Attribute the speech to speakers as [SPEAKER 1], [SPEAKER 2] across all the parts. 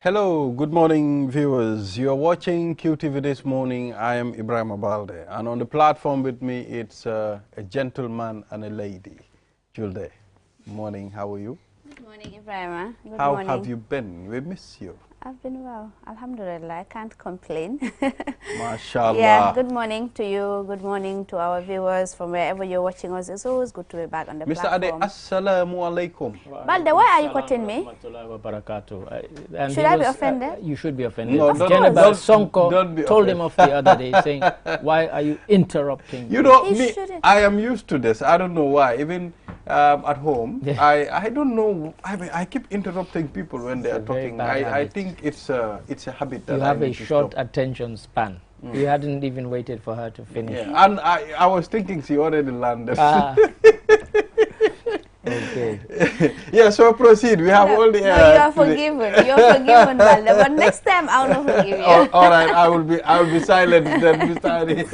[SPEAKER 1] Hello, good morning, viewers. You are watching QTV this morning. I am Ibrahim Abalde, and on the platform with me, it's a gentleman and a lady. Julde, morning. How are you?
[SPEAKER 2] Good morning, Ibrahim. Good
[SPEAKER 1] How
[SPEAKER 2] morning.
[SPEAKER 1] have you been? We miss you.
[SPEAKER 2] I've been well. Alhamdulillah. I can't complain.
[SPEAKER 1] MashaAllah.
[SPEAKER 2] Yeah, good morning to you. Good morning to our viewers from wherever you're watching us. It's always good to be back on the
[SPEAKER 1] Mr. Ade,
[SPEAKER 2] platform.
[SPEAKER 1] assalamu alaikum.
[SPEAKER 2] Balde, why are you quoting me? Should I be offended?
[SPEAKER 3] You should be offended.
[SPEAKER 1] No,
[SPEAKER 3] Jennifer
[SPEAKER 1] don't
[SPEAKER 3] Sonko
[SPEAKER 1] be
[SPEAKER 3] told him off the other day saying, why are you interrupting?
[SPEAKER 1] You know,
[SPEAKER 2] He
[SPEAKER 1] me,
[SPEAKER 2] shouldn't.
[SPEAKER 1] I am used to this. I don't know why. Even at home,
[SPEAKER 3] Yeah.
[SPEAKER 1] I don't know. I keep interrupting people when they are
[SPEAKER 3] a very
[SPEAKER 1] talking.
[SPEAKER 3] bad
[SPEAKER 1] I
[SPEAKER 3] habit.
[SPEAKER 1] think it's a habit that
[SPEAKER 3] You
[SPEAKER 1] I
[SPEAKER 3] have a
[SPEAKER 1] need to
[SPEAKER 3] short
[SPEAKER 1] stop.
[SPEAKER 3] attention span. You hadn't even waited for her to finish.
[SPEAKER 1] Yeah, and I was thinking she already landed.
[SPEAKER 3] Ah. Okay.
[SPEAKER 1] Yeah, so proceed. We have all the.
[SPEAKER 2] No, you are forgiven. You're forgiven, Balde. But next time I'll not forgive you.
[SPEAKER 1] All right, I will be silent then, Mr. Adi.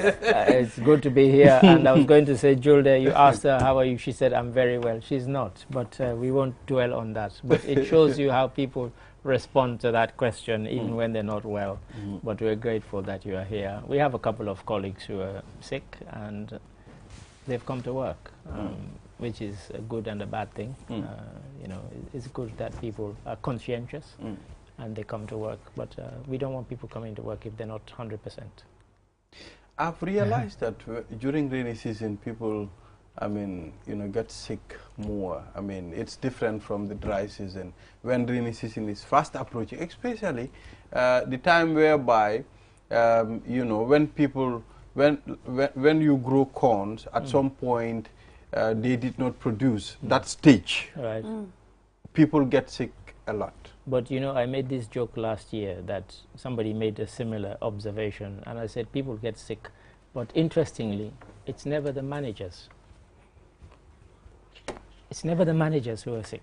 [SPEAKER 3] It's good to be here. And I was going to say, Julde, you asked her, how are you? She said, I'm very well. She's not, but we won't dwell on that. But it shows you how people respond to that question, even when they're not well. But we're grateful that you are here. We have a couple of colleagues who are sick, and they've come to work, which is a good and a bad thing. You know, it's good that people are conscientious and they come to work, but we don't want people coming to work if they're not 100%.
[SPEAKER 1] I've realized that during rainy season, people, get sick more. I mean, it's different from the dry season. When rainy season is fast approaching, especially the time whereby, when people, when you grow corns, at some point, they did not produce that stage.
[SPEAKER 3] Right.
[SPEAKER 1] People get sick a lot.
[SPEAKER 3] But you know, I made this joke last year that somebody made a similar observation, and I said people get sick, but interestingly, it's never the managers. It's never the managers who are sick.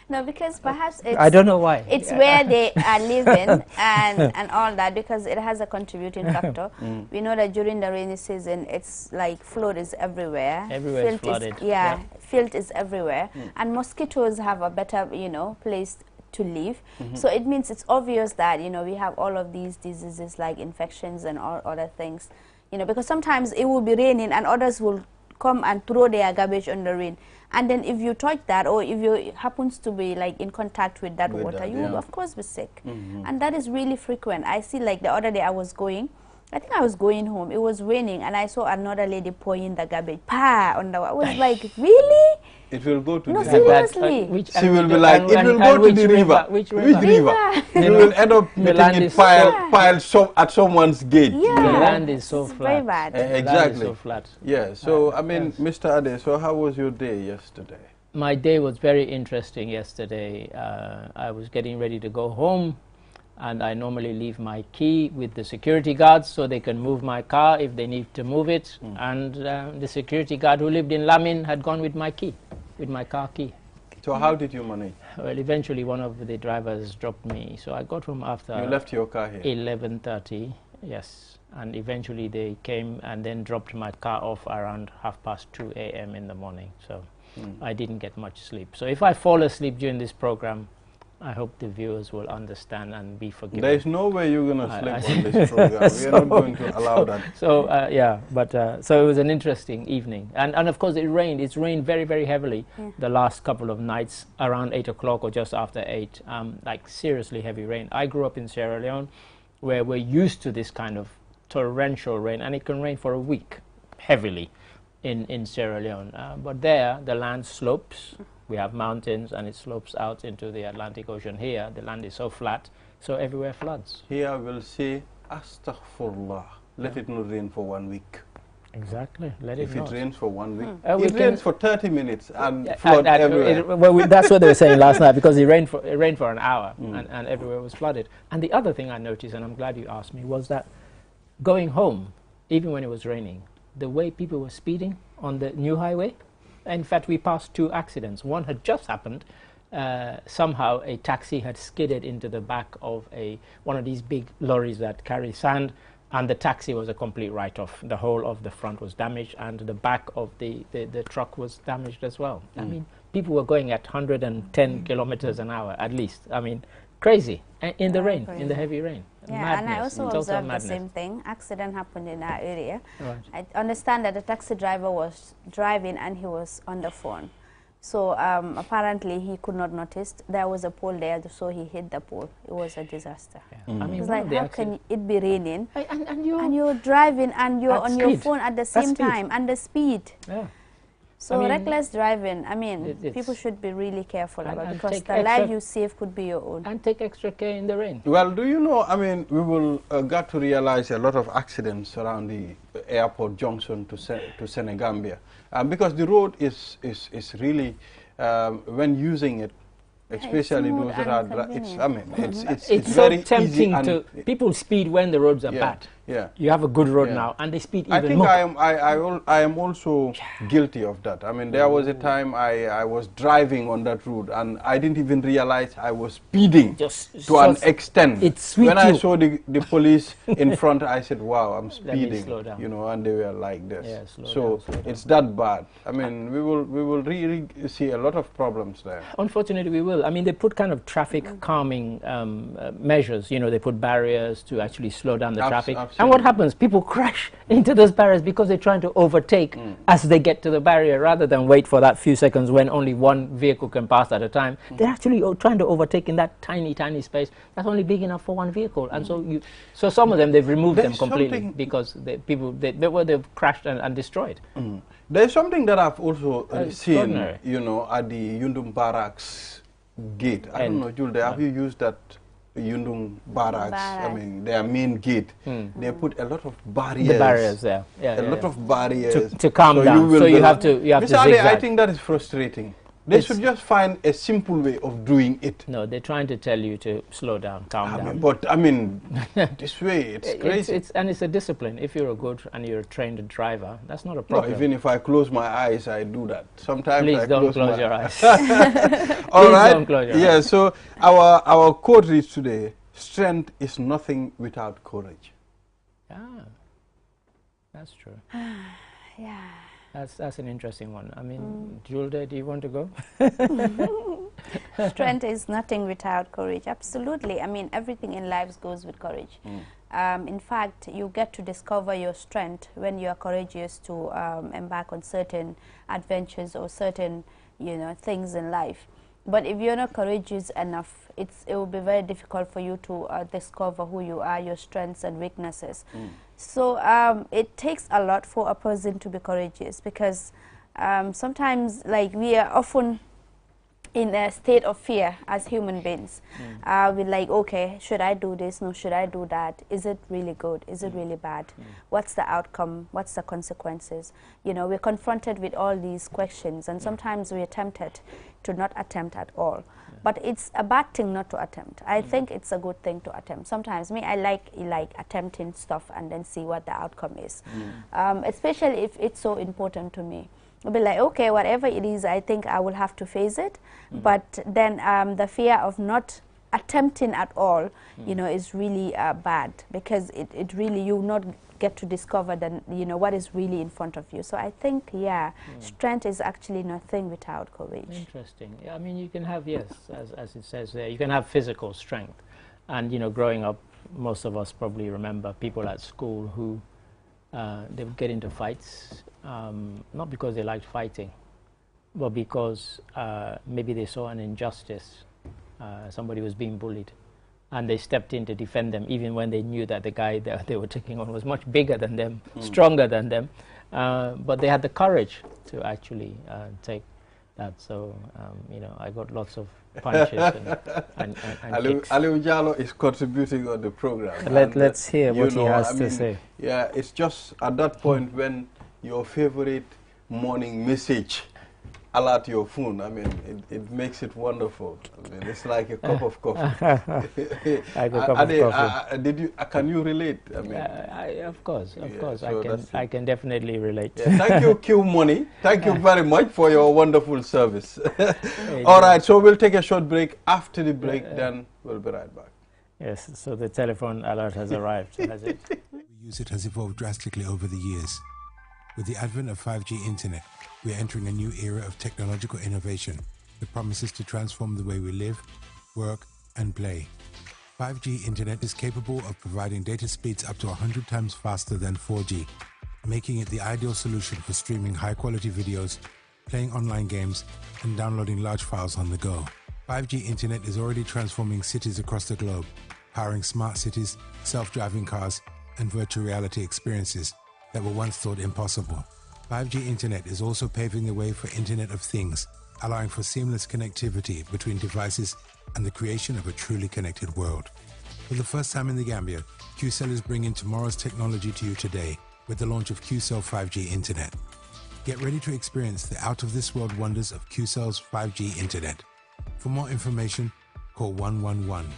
[SPEAKER 2] No, because perhaps it's...
[SPEAKER 3] I don't know why.
[SPEAKER 2] It's where they are living and all that, because it has a contributing factor. We know that during the rainy season, it's like flood is everywhere.
[SPEAKER 3] Everywhere is flooded.
[SPEAKER 2] Yeah, filth is everywhere. And mosquitoes have a better, place to live. So it means it's obvious that, we have all of these diseases like infections and all other things. Because sometimes it will be raining and others will come and throw their garbage on the rain. And then if you touch that, or if you happens to be like in contact with that water, you will of course be sick. And that is really frequent. I see, like the other day I think I was going home, it was raining, and I saw another lady pouring the garbage, on the, I was like, really?
[SPEAKER 1] It will go to
[SPEAKER 2] No,
[SPEAKER 1] the
[SPEAKER 2] seriously.
[SPEAKER 1] She will be like, it will go to the river.
[SPEAKER 3] Which
[SPEAKER 1] river? You will end up meeting it piled at someone's gate.
[SPEAKER 2] Yeah.
[SPEAKER 3] The land is so
[SPEAKER 2] It's
[SPEAKER 3] flat.
[SPEAKER 2] very bad.
[SPEAKER 3] The land is
[SPEAKER 1] Exactly.
[SPEAKER 3] so flat.
[SPEAKER 1] Yeah, so Mr. Ade, so how was your day yesterday?
[SPEAKER 3] My day was very interesting yesterday. I was getting ready to go home, and I normally leave my key with the security guards so they can move my car if they need to move it. And the security guard who lived in Lamin had gone with my key, with my car key.
[SPEAKER 1] So how did you manage?
[SPEAKER 3] Well, eventually one of the drivers dropped me, so I got home after
[SPEAKER 1] You left your car here?
[SPEAKER 3] 11:30, yes. And eventually they came and then dropped my car off around 2:30 a.m. in the morning. So I didn't get much sleep. So if I fall asleep during this program, I hope the viewers will understand and be forgiven.
[SPEAKER 1] There is no way you're going to sleep on this program. We are not going to allow that.
[SPEAKER 3] So yeah, but so it was an interesting evening, and of course it rained. It's rained very, very heavily the last couple of nights around 8 o'clock or just after 8. Like seriously heavy rain. I grew up in Sierra Leone, where we're used to this kind of torrential rain, and it can rain for a week heavily in Sierra Leone. But there, the land slopes. We have mountains, and it slopes out into the Atlantic Ocean. Here, the land is so flat, so everywhere floods.
[SPEAKER 1] Here we'll say, Astaghfirullah. Let it not rain for 1 week.
[SPEAKER 3] Exactly. Let it
[SPEAKER 1] If
[SPEAKER 3] not.
[SPEAKER 1] it rains for 1 week,
[SPEAKER 3] We
[SPEAKER 1] it rains for 30 minutes and
[SPEAKER 3] Yeah,
[SPEAKER 1] flood everywhere.
[SPEAKER 3] Well, that's what they were saying last night, because it rained for an hour, and everywhere was flooded. And the other thing I noticed, and I'm glad you asked me, was that going home, even when it was raining, the way people were speeding on the new highway. In fact, we passed 2 accidents. One had just happened. Somehow a taxi had skidded into the back of one of these big lorries that carry sand, and the taxi was a complete write-off. The whole of the front was damaged, and the back of the truck was damaged as well. I mean, people were going at 110 kilometers an hour at least. I mean, crazy in the rain,
[SPEAKER 2] crazy.
[SPEAKER 3] in the heavy rain.
[SPEAKER 2] Yeah,
[SPEAKER 3] Madness,
[SPEAKER 2] and I also
[SPEAKER 3] total
[SPEAKER 2] observed
[SPEAKER 3] madness.
[SPEAKER 2] the same thing. Accident happened in our area.
[SPEAKER 3] Right.
[SPEAKER 2] I understand that the taxi driver was driving and he was on the phone. So apparently he could not notice there was a pole there, so he hit the pole. It was a disaster.
[SPEAKER 3] Yeah. I mean,
[SPEAKER 2] It's like, how can it be raining
[SPEAKER 3] and
[SPEAKER 2] you're driving and you're on your phone at the same time, and the speed?
[SPEAKER 3] Yeah.
[SPEAKER 2] So
[SPEAKER 3] I mean,
[SPEAKER 2] reckless driving, I mean, people should be really careful about, because the life you save could be your own.
[SPEAKER 3] And take extra care in the rain.
[SPEAKER 1] Well, do you know, I mean, we will got to realize a lot of accidents around the airport junction to Senegambia. Because the road is really, when using it, especially those that are, it's
[SPEAKER 3] so
[SPEAKER 1] very
[SPEAKER 3] tempting
[SPEAKER 1] easy
[SPEAKER 3] to, people speed when the roads are bad.
[SPEAKER 1] Yeah.
[SPEAKER 3] You have a good road now, and they speed even more.
[SPEAKER 1] I am also guilty of that. I mean, there was a time I was driving on that road, and I didn't even realize I was speeding to an extent. When I saw the police in front, I said, wow, I'm speeding, you know, and they were like this.
[SPEAKER 3] Yeah,
[SPEAKER 1] so it's that bad. I mean, we will really see a lot of problems there.
[SPEAKER 3] Unfortunately, we will. I mean, they put kind of traffic calming measures. You know, they put barriers to actually slow down the traffic.
[SPEAKER 1] Absolutely.
[SPEAKER 3] And what happens? People crash into those barriers because they're trying to overtake as they get to the barrier, rather than wait for that few seconds when only one vehicle can pass at a time. They're actually trying to overtake in that tiny, tiny space that's only big enough for one vehicle. And so some of them, they've removed them completely because they've crashed and destroyed.
[SPEAKER 1] There's something that I've also seen, you know, at the Yundum Barracks gate. I don't know, Julde, have you used that Yundum Barracks? I mean, their main gate. They put a lot of barriers.
[SPEAKER 3] The barriers there. A
[SPEAKER 1] lot of barriers.
[SPEAKER 3] To calm down. So you have to zigzag.
[SPEAKER 1] I think that is frustrating. They should just find a simple way of doing it.
[SPEAKER 3] No, they're trying to tell you to slow down, calm down.
[SPEAKER 1] But I mean, this way, it's crazy.
[SPEAKER 3] And it's a discipline. If you're a good and you're a trained driver, that's not a problem.
[SPEAKER 1] No, even if I close my eyes, I do that. Sometimes
[SPEAKER 3] Please
[SPEAKER 1] I
[SPEAKER 3] don't
[SPEAKER 1] close
[SPEAKER 3] your eyes.
[SPEAKER 1] All right.
[SPEAKER 3] Don't close your
[SPEAKER 1] yeah.
[SPEAKER 3] eyes.
[SPEAKER 1] So our quote reads today: "Strength is nothing without courage."
[SPEAKER 3] Yeah, that's true.
[SPEAKER 2] Yeah.
[SPEAKER 3] That's an interesting one. I mean, Julde, do you want to go?
[SPEAKER 2] Strength is nothing without courage. Absolutely. I mean, everything in life goes with courage. In fact, you get to discover your strength when you are courageous to embark on certain adventures or certain, you know, things in life. But if you're not courageous enough, it will be very difficult for you to discover who you are, your strengths and weaknesses. So it takes a lot for a person to be courageous, because sometimes, like, we are often in a state of fear as human beings. We're like, okay, should I do this? No, should I do that? Is it really good? Is it really bad? What's the outcome? What's the consequences? You know, we're confronted with all these questions, and sometimes we're tempted to not attempt at all. But it's a bad thing not to attempt. I think it's a good thing to attempt. Sometimes I like attempting stuff and then see what the outcome is. Especially if it's so important to me. I'll be like, okay, whatever it is, I think I will have to face it. But then the fear of not attempting at all, you know, is really bad, because it really, you not get to discover then, you know, what is really in front of you. So I think, yeah, strength is actually nothing without courage.
[SPEAKER 3] Interesting. Yeah, I mean, you can have, yes, as it says there, you can have physical strength. And, you know, growing up, most of us probably remember people at school who they would get into fights, not because they liked fighting, but because maybe they saw an injustice. Somebody was being bullied, and they stepped in to defend them, even when they knew that the guy that they were taking on was much bigger than them, stronger than them. But they had the courage to actually take that. So, you know, I got lots of punches and kicks.
[SPEAKER 1] Aliu Jallow is contributing on the program.
[SPEAKER 3] Let's hear what he has to say.
[SPEAKER 1] Yeah, it's just at that point when your favorite morning message alert your phone. I mean, it makes it wonderful. I mean, it's like a cup of coffee.
[SPEAKER 3] Like a cup of coffee.
[SPEAKER 1] Can you relate? I mean,
[SPEAKER 3] of course,
[SPEAKER 1] so
[SPEAKER 3] I can definitely relate.
[SPEAKER 1] Yeah, thank you, Q Money. Thank you very much for your wonderful service. All right, so we'll take a short break. After the break, then we'll be right back.
[SPEAKER 3] Yes, so the telephone alert has arrived, has it?
[SPEAKER 4] Use it has evolved drastically over the years. With the advent of 5G internet, we are entering a new era of technological innovation that promises to transform the way we live, work, and play. 5G internet is capable of providing data speeds up to 100 times faster than 4G, making it the ideal solution for streaming high-quality videos, playing online games, and downloading large files on the go. 5G internet is already transforming cities across the globe, powering smart cities, self-driving cars, and virtual reality experiences that were once thought impossible. 5G internet is also paving the way for Internet of Things, allowing for seamless connectivity between devices and the creation of a truly connected world. For the first time in the Gambia, QCell is bringing tomorrow's technology to you today with the launch of QCell 5G Internet. Get ready to experience the out-of-this-world wonders of QCell's 5G Internet. For more information, call 111.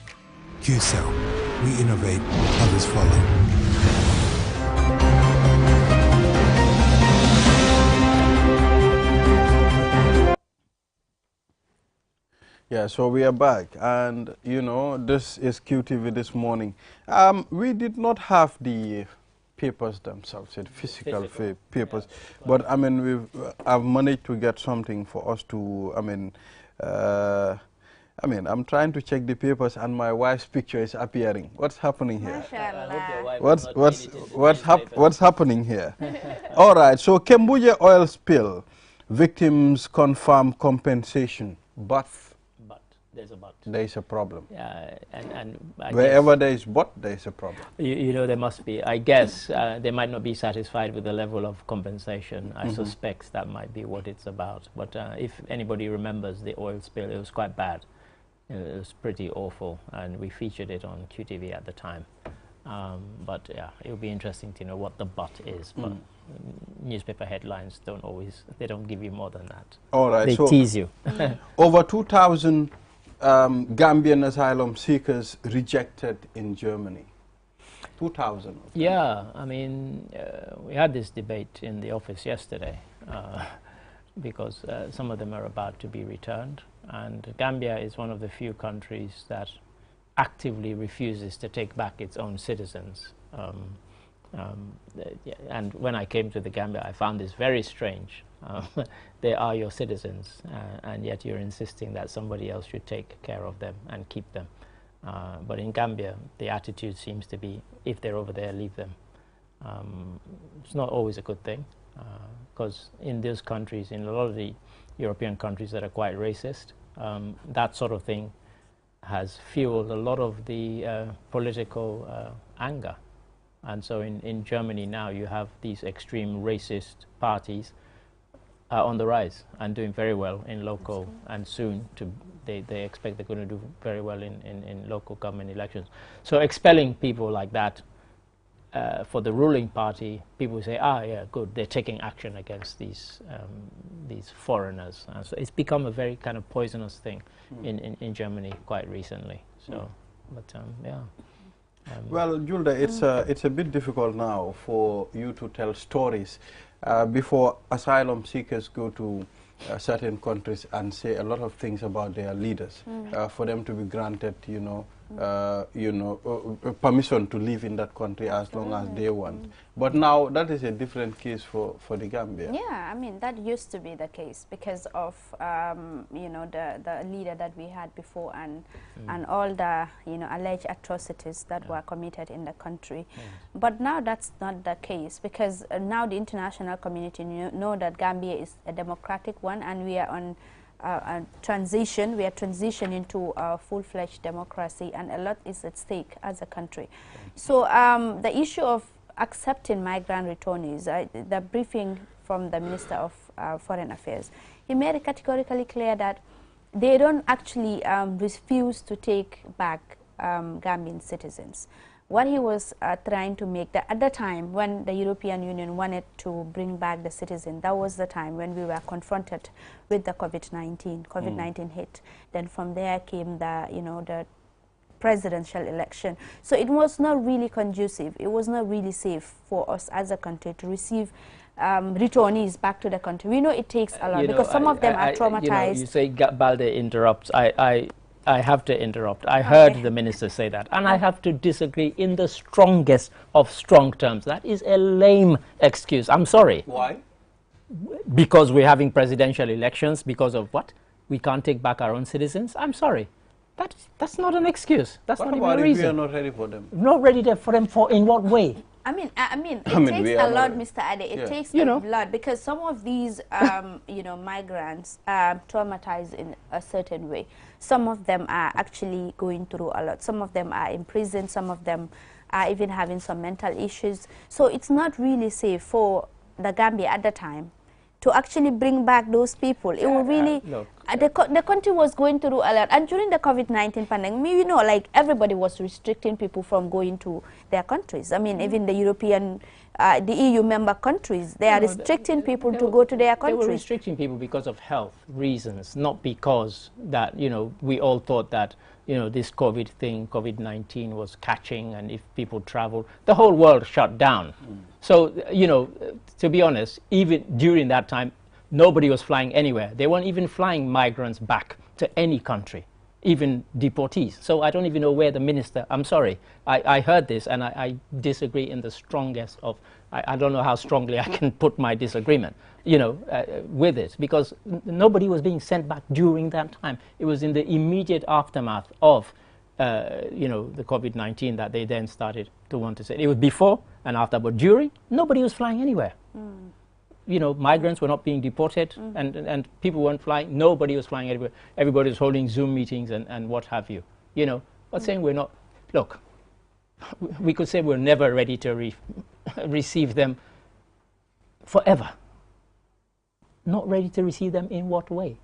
[SPEAKER 4] QCell. We innovate, others follow.
[SPEAKER 1] Yeah, so we are back, and you know, this is QTV this morning. We did not have the papers themselves, physical papers, yeah. But I mean, I've managed to get something for us to, I'm trying to check the papers, and my wife's picture is appearing. What's happening here? What's happening here? All right, so Kembuje oil spill, victims confirm compensation, but
[SPEAKER 3] there's a but.
[SPEAKER 1] There is a problem.
[SPEAKER 3] Yeah, and
[SPEAKER 1] wherever there is but, there is a problem.
[SPEAKER 3] You know, there must be. I guess they might not be satisfied with the level of compensation. I suspect that might be what it's about. But if anybody remembers the oil spill, it was quite bad. It was pretty awful, and we featured it on QTV at the time. But yeah, it would be interesting to know what the but is. But newspaper headlines they don't give you more than that.
[SPEAKER 1] All right,
[SPEAKER 3] they tease you.
[SPEAKER 1] Over 2,000 Gambian asylum seekers rejected in Germany. 2,000.
[SPEAKER 3] Yeah, I mean, we had this debate in the office yesterday because some of them are about to be returned, and Gambia is one of the few countries that actively refuses to take back its own citizens. And when I came to the Gambia, I found this very strange. They are your citizens, and yet you're insisting that somebody else should take care of them and keep them. But in Gambia, the attitude seems to be, if they're over there, leave them. It's not always a good thing, because in those countries, in a lot of the European countries that are quite racist, that sort of thing has fueled a lot of the political anger. And so in Germany now you have these extreme racist parties on the rise and doing very well in local, and soon they expect they're going to do very well in local government elections. So expelling people like that for the ruling party, people say, yeah, good, they're taking action against these foreigners. And so it's become a very kind of poisonous thing in Germany quite recently. So, but yeah.
[SPEAKER 1] Well, Julde, it's a bit difficult now for you to tell stories before asylum seekers go to certain countries and say a lot of things about their leaders, for them to be granted, permission to live in that country as long as they want. But now that is a different case for the Gambia.
[SPEAKER 2] Yeah, I mean, that used to be the case because of, the leader that we had before and all the, alleged atrocities that were committed in the country. But now that's not the case, because now the international community know that Gambia is a democratic one, and we are on a transition. We are transitioning to a full-fledged democracy, and a lot is at stake as a country. So the issue of accepting migrant returnees, the briefing from the Minister of Foreign Affairs, he made it categorically clear that they don't actually refuse to take back Gambian citizens. What he was trying to make, that at the time when the European Union wanted to bring back the citizen, that was the time when we were confronted with the COVID-19. COVID-19 hit. Then from there came the presidential election. So it was not really conducive. It was not really safe for us as a country to receive returnees back to the country. We know it takes a lot, because some of them are traumatized.
[SPEAKER 3] You say Balde interrupts. I have to interrupt. I heard the minister say that, and I have to disagree in the strongest of strong terms. That is a lame excuse. I'm sorry.
[SPEAKER 1] Why?
[SPEAKER 3] Because we're having presidential elections. Because of what? We can't take back our own citizens? I'm sorry. That's not an excuse. That's
[SPEAKER 1] What
[SPEAKER 3] not even
[SPEAKER 1] about
[SPEAKER 3] a
[SPEAKER 1] if
[SPEAKER 3] reason.
[SPEAKER 1] we are not ready for them?
[SPEAKER 3] Not ready for them for in what way?
[SPEAKER 2] It
[SPEAKER 1] we
[SPEAKER 2] takes
[SPEAKER 1] are
[SPEAKER 2] a lot,
[SPEAKER 1] not-
[SPEAKER 2] Mr. Ade. It
[SPEAKER 1] Yeah.
[SPEAKER 2] takes
[SPEAKER 3] You
[SPEAKER 2] a
[SPEAKER 3] know.
[SPEAKER 2] lot because some of these, migrants are traumatized in a certain way. Some of them are actually going through a lot. Some of them are in prison. Some of them are even having some mental issues. So it's not really safe for the Gambia at the time to actually bring back those people. It will really,
[SPEAKER 3] look,
[SPEAKER 2] the country was going through a lot. And during the COVID-19 pandemic, like everybody was restricting people from going to their countries. I mean, even the European, the EU member countries, they are restricting people to go to their
[SPEAKER 3] They were
[SPEAKER 2] countries.
[SPEAKER 3] restricting people because of health reasons, not because that, we all thought that, this COVID thing, COVID-19 was catching, and if people travel, the whole world shut down. So, to be honest, even during that time, nobody was flying anywhere. They weren't even flying migrants back to any country, even deportees. So I don't even know where the minister, I'm sorry, I heard this and I disagree in the strongest of, I don't know how strongly I can put my disagreement, with it, because nobody was being sent back during that time. It was in the immediate aftermath of, the COVID-19 that they then started to want to say. It was before and after, but during, nobody was flying anywhere. Migrants were not being deported, and people weren't flying. Nobody was flying anywhere. Everybody was holding Zoom meetings and what have you. But saying we're not, look, we could say we're never ready to receive them forever. Not ready to receive them in what way?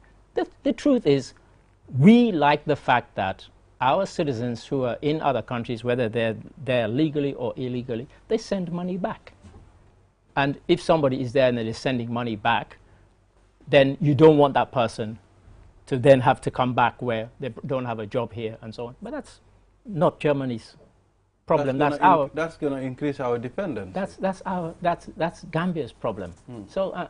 [SPEAKER 3] The truth is, we like the fact that our citizens who are in other countries, whether they're there legally or illegally, they send money back. And if somebody is there and they're sending money back, then you don't want that person to then have to come back where they don't have a job here and so on. But that's not Germany's problem. That's
[SPEAKER 1] going to increase our dependence.
[SPEAKER 3] That's Gambia's problem. So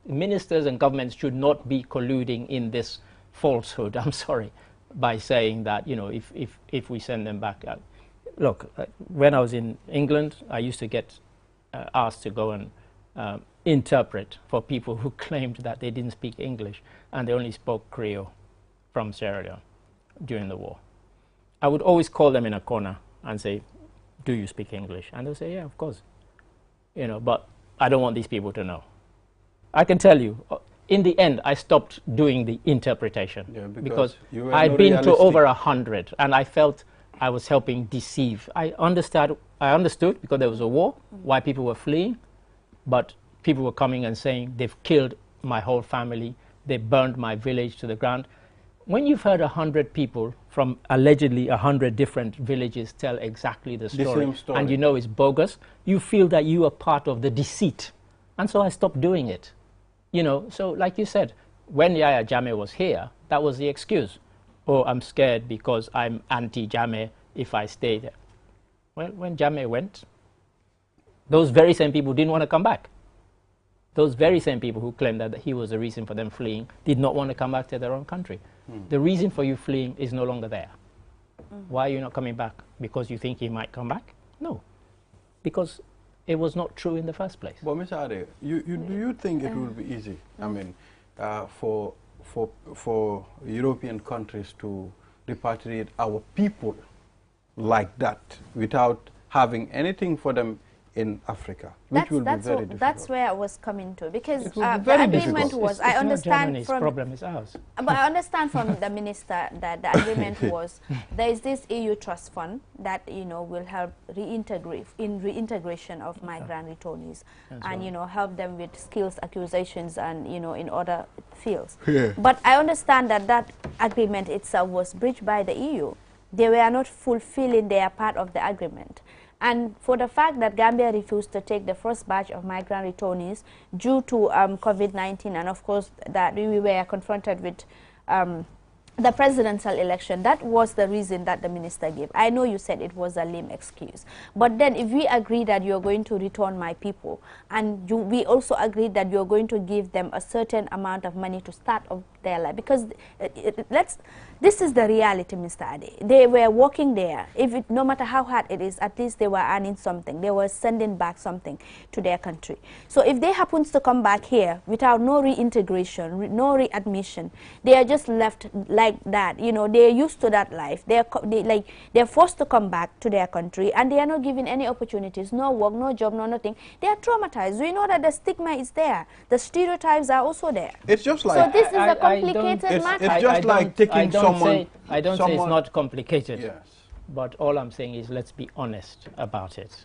[SPEAKER 3] ministers and governments should not be colluding in this falsehood. I'm sorry, by saying that if we send them back. Look, when I was in England, I used to get asked to go and interpret for people who claimed that they didn't speak English and they only spoke Creole from Sierra Leone during the war. I would always call them in a corner and say, do you speak English? And they'll say, yeah, of course. But I don't want these people to know. I can tell you, in the end, I stopped doing the interpretation because I'd been to over 100 and I felt I was helping deceive. I understood because there was a war, why people were fleeing, but people were coming and saying, they've killed my whole family, they burned my village to the ground. When you've heard 100 people from allegedly 100 different villages tell exactly the story, and it's bogus, you feel that you are part of the deceit. And so I stopped doing it. So like you said, when Yahya Jammeh was here, that was the excuse. Oh, I'm scared because I'm anti-Jammeh if I stay there. Well, when Jammeh went, those very same people didn't want to come back. Those very same people who claimed that he was the reason for them fleeing did not want to come back to their own country. The reason for you fleeing is no longer there. Why are you not coming back? Because you think he might come back? No, because it was not true in the first place.
[SPEAKER 1] But Mr. Ade, do you think it would be easy, for European countries to repatriate our people like that without having anything for them in Africa, which will be very difficult?
[SPEAKER 2] That's where I was coming to, because the
[SPEAKER 1] very
[SPEAKER 2] agreement
[SPEAKER 1] difficult.
[SPEAKER 2] was,
[SPEAKER 3] I understand from problem is ours.
[SPEAKER 2] But I understand from the minister that the agreement was there is this EU trust fund that will help reintegration of migrant returnees and help them with skills acquisitions and in other fields.
[SPEAKER 1] Yeah.
[SPEAKER 2] But I understand that agreement itself was breached by the EU. They were not fulfilling their part of the agreement. And for the fact that Gambia refused to take the first batch of migrant returnees due to COVID-19, and of course that we were confronted with the presidential election, that was the reason that the minister gave. I know you said it was a lame excuse, but then if we agree that you're going to return my people, and we also agreed that you're going to give them a certain amount of money to start off their life, because this is the reality, Mr. Ade. They were working there. No matter how hard it is, at least they were earning something. They were sending back something to their country. So if they happen to come back here without no reintegration, no readmission, they are just left like like that. You know, they're used to that life. They're forced to come back to their country, and they are not given any opportunities, no work, no job, no nothing. They are traumatized. We know that the stigma is there. The stereotypes are also there.
[SPEAKER 1] It's just like...
[SPEAKER 2] So this is a complicated matter.
[SPEAKER 1] It's just like taking someone...
[SPEAKER 3] I don't say it's not complicated.
[SPEAKER 1] Yes.
[SPEAKER 3] But all I'm saying is let's be honest about it.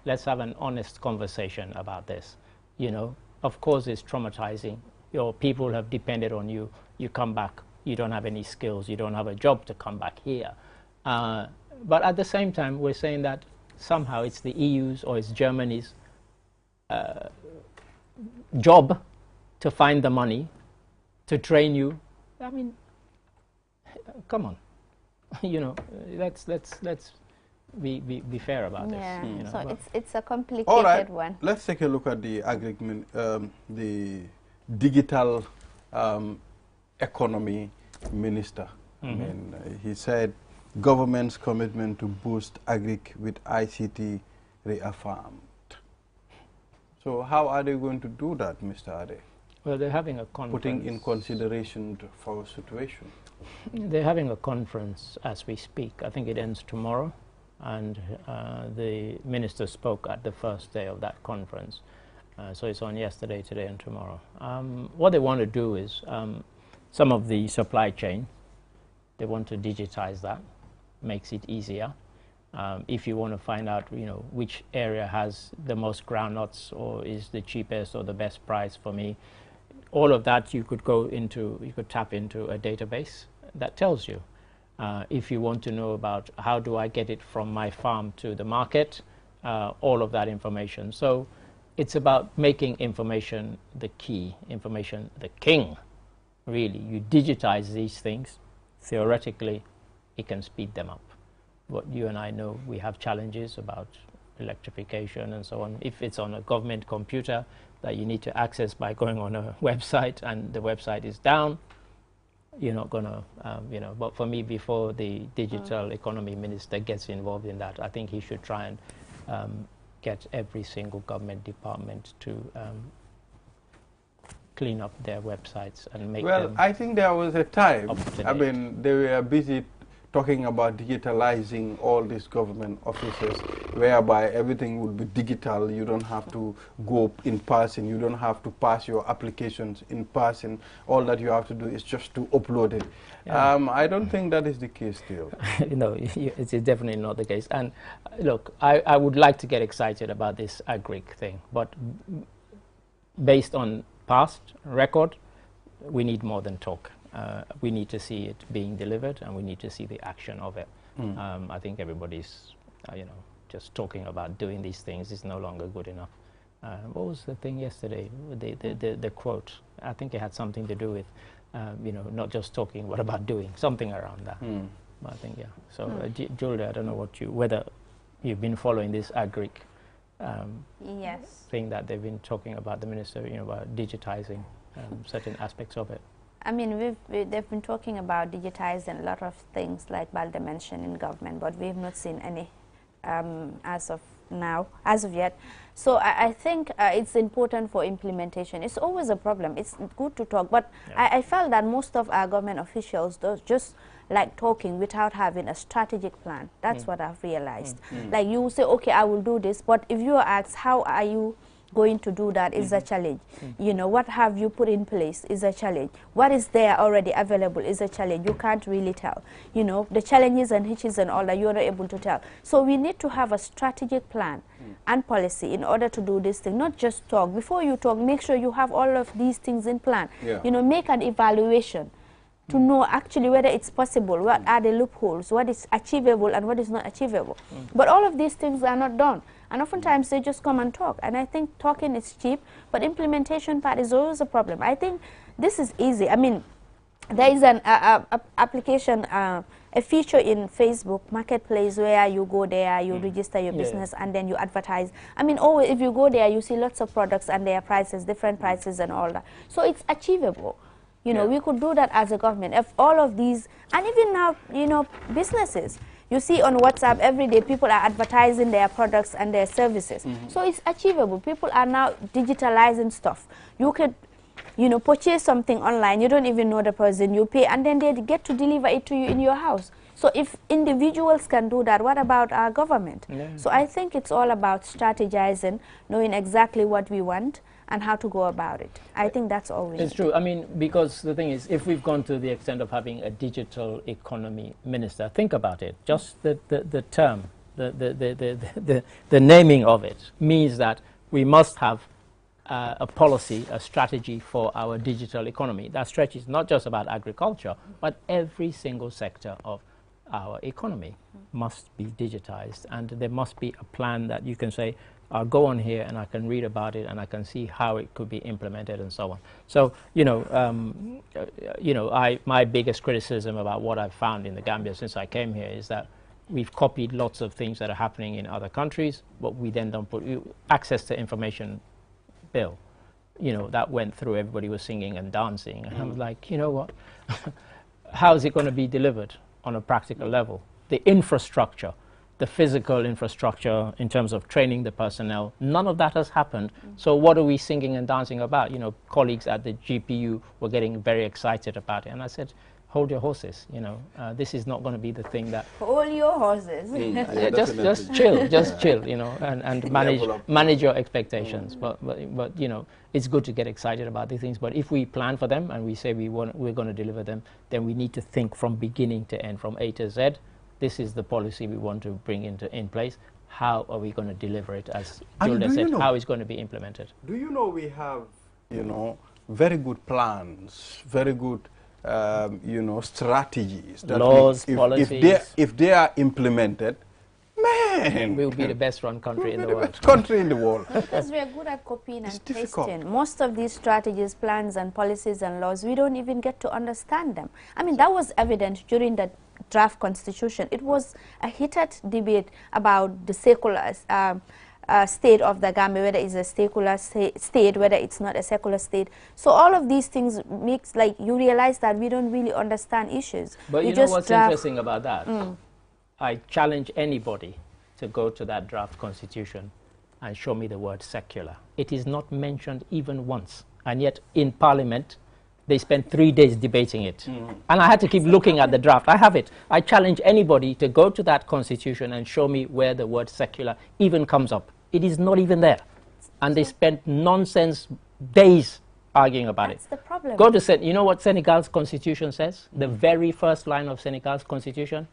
[SPEAKER 3] Let's have an honest conversation about this. You know, of course it's traumatizing. Your people have depended on you. You come back, you don't have any skills, you don't have a job to come back here. But at the same time, we're saying that somehow it's the EU's or it's Germany's job to find the money, to train you. I mean, come on. You know, let's be fair about this. You know,
[SPEAKER 2] so it's a complicated
[SPEAKER 1] all right,
[SPEAKER 2] one.
[SPEAKER 1] Let's take a look at the the digital economy minister. I mean, he said government's commitment to boost agric with ICT reaffirmed. So how are they going to do that, Mr. Ade?
[SPEAKER 3] Well, they're having a conference. Putting
[SPEAKER 1] in consideration for our situation.
[SPEAKER 3] They're having a conference as we speak. I think it ends tomorrow, and the minister spoke at the first day of that conference. So it's on yesterday, today, and tomorrow. What they want to do is some of the supply chain, they want to digitize that, makes it easier. If you want to find out, you know, which area has the most groundnuts or is the cheapest or the best price for me, all of that you could tap into a database that tells you. If you want to know about how do I get it from my farm to the market, all of that information. So it's about making information the key, information the king, really. You digitize these things, theoretically, it can speed them up. What you and I know, we have challenges about electrification and so on. If it's on a government computer that you need to access by going on a website and the website is down, you're not going to, you know, but for me, before the digital economy minister gets involved in that, I think he should try and get every single government department to clean up their websites and make them...
[SPEAKER 1] Well, I think there was a time, I
[SPEAKER 3] up-to-date.
[SPEAKER 1] mean, they were busy talking about digitalizing all these government offices, whereby everything would be digital. You don't have to go in person. You don't have to pass your applications in person. All that you have to do is just to upload it. Yeah. I don't think that is the case still.
[SPEAKER 3] No, it's definitely not the case. And look, I would like to get excited about this agric thing, but based on past record, we need more than talk. We need to see it being delivered, and we need to see the action of it. I think everybody's, you know, just talking about doing these things is no longer good enough. What was the thing yesterday? The quote. I think it had something to do with, you know, not just talking, but about doing something around that. I think, yeah. So, Julia, I don't know whether you've been following this agric thing that they've been talking about, the minister, you know, about digitizing certain aspects of it.
[SPEAKER 2] I mean, they've been talking about digitizing a lot of things like Balde mentioned in government, but we've not seen any as of yet. So I think it's important for implementation. It's always a problem. It's good to talk, but I felt that most of our government officials just like talking without having a strategic plan. That's what I've realized. Like you say, okay, I will do this, but if you are asked, how are you going to do that, is a challenge. You know, what have you put in place is a challenge. What is there already available is a challenge. You can't really tell. You know, the challenges and hitches and all that, you're not able to tell. So we need to have a strategic plan and policy in order to do this thing, not just talk. Before you talk, make sure you have all of these things in plan. You know, make an evaluation to know actually whether it's possible, what are the loopholes, what is achievable and what is not achievable. But all of these things are not done. And oftentimes they just come and talk. And I think talking is cheap, but implementation part is always a problem. I think this is easy. I mean, there is an application, a feature in Facebook Marketplace where you go there, you register your business, and then you advertise. I mean, always, if you go there, you see lots of products and their prices, different prices and all that. So it's achievable. You know, we could do that as a government. If all of these, and even now, you know, businesses, you see on WhatsApp every day people are advertising their products and their services. So it's achievable. People are now digitalizing stuff. You could you know, purchase something online, you don't even know the person, you pay, and then they get to deliver it to you in your house. So if individuals can do that, what about our government?
[SPEAKER 3] Yeah.
[SPEAKER 2] So I think it's all about strategizing, knowing exactly what we want and how to go about it. I think that's all we need.
[SPEAKER 3] It's true. I mean, because the thing is, if we've gone to the extent of having a digital economy minister, think about it. Just the term, the naming of it means that we must have a policy, a strategy for our digital economy. That stretches not just about agriculture, but every single sector of our economy must be digitized, and there must be a plan that you can say, I'll go on here and I can read about it and I can see how it could be implemented and so on. So, my biggest criticism about what I've found in the Gambia since I came here is that we've copied lots of things that are happening in other countries, but we then don't put access to information bill. That went through, everybody was singing and dancing, and I'm like, you know what? How is it going to be delivered on a practical level? The infrastructure, the physical infrastructure in terms of training the personnel, none of that has happened. So what are we singing and dancing about? Colleagues at the GPU were getting very excited about it, and I said, hold your horses, this is not going to be the thing that...
[SPEAKER 2] Hold your horses.
[SPEAKER 3] Yeah, just chill, and manage your expectations. But it's good to get excited about these things. But if we plan for them and we say we're going to deliver them, then we need to think from beginning to end, from A to Z. This is the policy we want to bring in place. How are we going to deliver it, as Julde said? How is it going to be implemented?
[SPEAKER 1] Do you know we have, very good plans, very good strategies. That
[SPEAKER 3] laws, policies.
[SPEAKER 1] If they are implemented, man,
[SPEAKER 3] we'll be the best run country in the world.
[SPEAKER 1] Best country in the world.
[SPEAKER 2] Because we are good at copying and pasting. Most of these strategies, plans and policies and laws, we don't even get to understand them. I mean, that was evident during the draft constitution. It was a heated debate about the secular state of the Gambia, whether it's a secular state, whether it's not a secular state. So all of these things makes, you realize that we don't really understand issues.
[SPEAKER 3] But you know what's interesting about that? I challenge anybody to go to that draft constitution and show me the word secular. It is not mentioned even once. And yet in Parliament, they spent 3 days debating it. And I had to keep looking at the draft. I have it. I challenge anybody to go to that constitution and show me where the word secular even comes up. It is not even there. And they spent nonsense days arguing about it.
[SPEAKER 2] That's the problem.
[SPEAKER 3] Go to you know what Senegal's constitution says? The very first line of Senegal's constitution?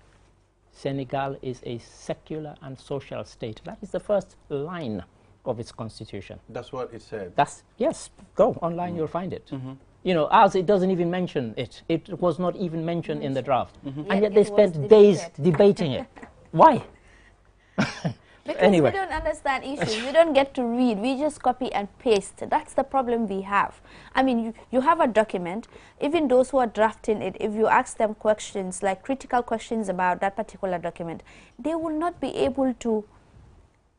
[SPEAKER 3] Senegal is a secular and social state. That is the first line of its constitution.
[SPEAKER 1] That's what it said.
[SPEAKER 3] Yes, go online, you'll find it. Ours, it doesn't even mention it. It was not even mentioned in the draft. And yet they spent days debating it. Why?
[SPEAKER 2] Because
[SPEAKER 3] anyway.
[SPEAKER 2] we don't understand issues, we don't get to read, we just copy and paste. That's the problem we have. I mean, you have a document, even those who are drafting it, if you ask them questions, like critical questions about that particular document, they will not be able to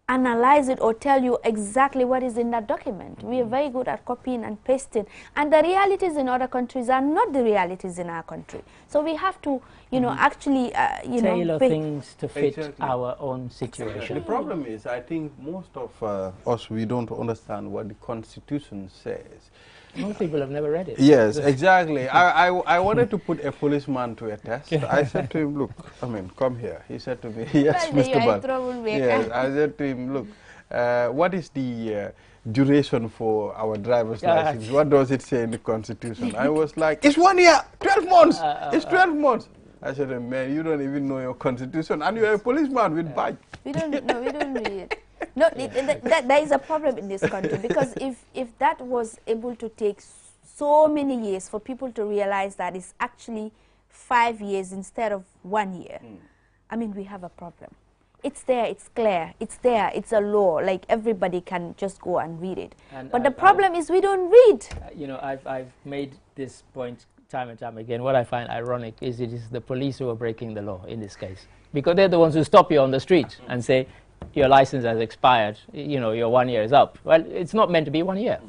[SPEAKER 2] analyze it or tell you exactly what is in that document. We are very good at copying and pasting, and the realities in other countries are not the realities in our country. So we have to, actually,
[SPEAKER 3] tailor things to fit our own situation.
[SPEAKER 1] The problem is, I think most of us, we don't understand what the Constitution says.
[SPEAKER 3] Most people have never read it.
[SPEAKER 1] Yes, exactly. I wanted to put a policeman to a test. I said to him, look, come here. He said to me, yes, Mr. Ban. Yes, I said to him, look, what is the duration for our driver's license? What does it say in the Constitution? I was like, it's 1 year, 12 months. It's 12 months. I said, man, you don't even know your Constitution, and you're a policeman with badge.
[SPEAKER 2] We don't read it. No, there is a problem in this country, because if that was able to take so many years for people to realize that it's actually 5 years instead of 1 year, I mean, we have a problem. It's there, it's clear, it's there, it's a law, like everybody can just go and read it. But the problem is we don't read.
[SPEAKER 3] I've made this point time and time again. What I find ironic is it is the police who are breaking the law in this case, because they're the ones who stop you on the street and say, your license has expired, your 1 year is up. Well, it's not meant to be 1 year.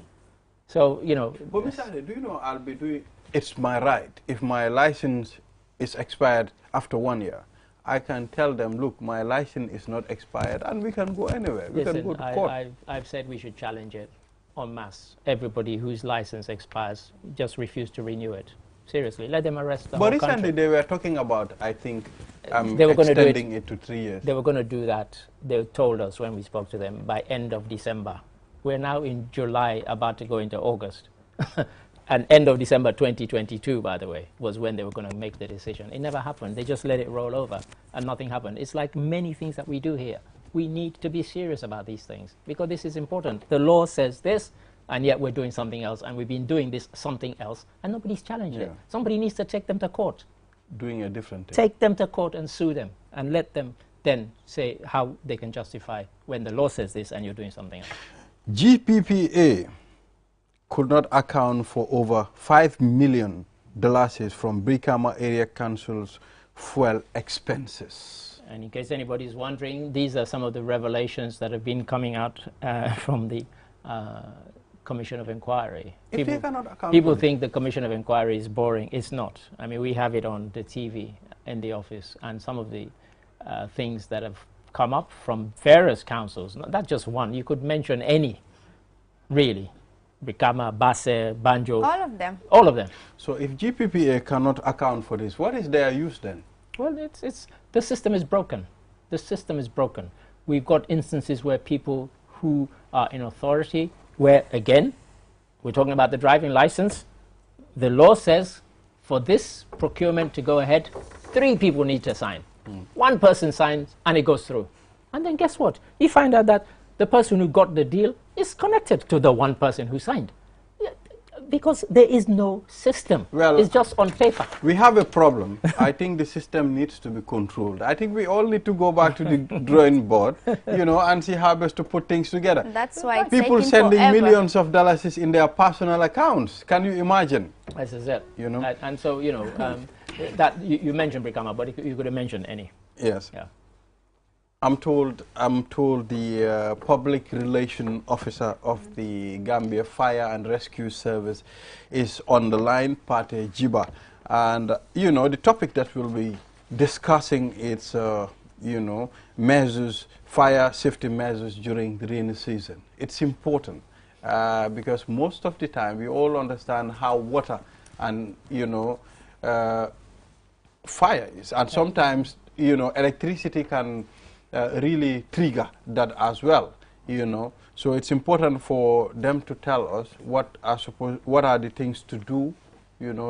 [SPEAKER 3] So,
[SPEAKER 1] But Mr. Ali, do you know, I'll be doing, it's my right. If my license is expired after 1 year, I can tell them, look, my license is not expired, and we can go anywhere. We can go to court.
[SPEAKER 3] I've said we should challenge it. en masse. Everybody whose license expires just refuse to renew it. Seriously, let them arrest the whole country.
[SPEAKER 1] But recently they were talking about, I think,
[SPEAKER 3] they were
[SPEAKER 1] extending it to 3 years.
[SPEAKER 3] They were going to do that. They told us when we spoke to them by end of December. We're now in July, about to go into August. And end of December 2022, by the way, was when they were going to make the decision. It never happened. They just let it roll over and nothing happened. It's like many things that we do here. We need to be serious about these things because this is important. The law says this, and yet we're doing something else, and we've been doing this something else, and nobody's challenged it. Somebody needs to take them to court.
[SPEAKER 1] Doing a different thing.
[SPEAKER 3] Take them to court and sue them, and let them then say how they can justify when the law says this and you're doing something else.
[SPEAKER 1] GPPA could not account for over $5 million from Brikama Area Council's fuel expenses.
[SPEAKER 3] And in case anybody is wondering, these are some of the revelations that have been coming out from the Commission of Inquiry. People think the Commission of Inquiry is boring. It's not. I mean, we have it on the TV in the office, and some of the things that have come up from various councils, not just one. You could mention any, really. Brikama, Basse, Banjo.
[SPEAKER 2] All of them.
[SPEAKER 3] All of them.
[SPEAKER 1] So if GPPA cannot account for this, what is their use then?
[SPEAKER 3] Well, the system is broken. The system is broken. We've got instances where people who are in authority, where, again, we're talking about the driving license, the law says for this procurement to go ahead, 3 people need to sign. 1 person signs and it goes through. And then guess what? You find out that the person who got the deal is connected to the 1 person who signed. Because there is no system.
[SPEAKER 1] Well,
[SPEAKER 3] it's just on paper.
[SPEAKER 1] We have a problem. I think the system needs to be controlled. I think we all need to go back to the drawing board, and see how best to put things together.
[SPEAKER 2] That's why it's
[SPEAKER 1] people
[SPEAKER 2] taking
[SPEAKER 1] sending
[SPEAKER 2] forever.
[SPEAKER 1] millions of dollars in their personal accounts. Can you imagine?
[SPEAKER 3] This is it. And so, that you mentioned Brikama, but you could have mentioned any.
[SPEAKER 1] Yes.
[SPEAKER 3] Yeah.
[SPEAKER 1] I'm told the public relation officer of the Gambia Fire and Rescue Service is on the line, Pate Jiba. And, the topic that we'll be discussing is, measures, fire safety measures during the rainy season. It's important because most of the time we all understand how water and, fire is. And sometimes, electricity can really trigger that as well, So it's important for them to tell us what are the things to do,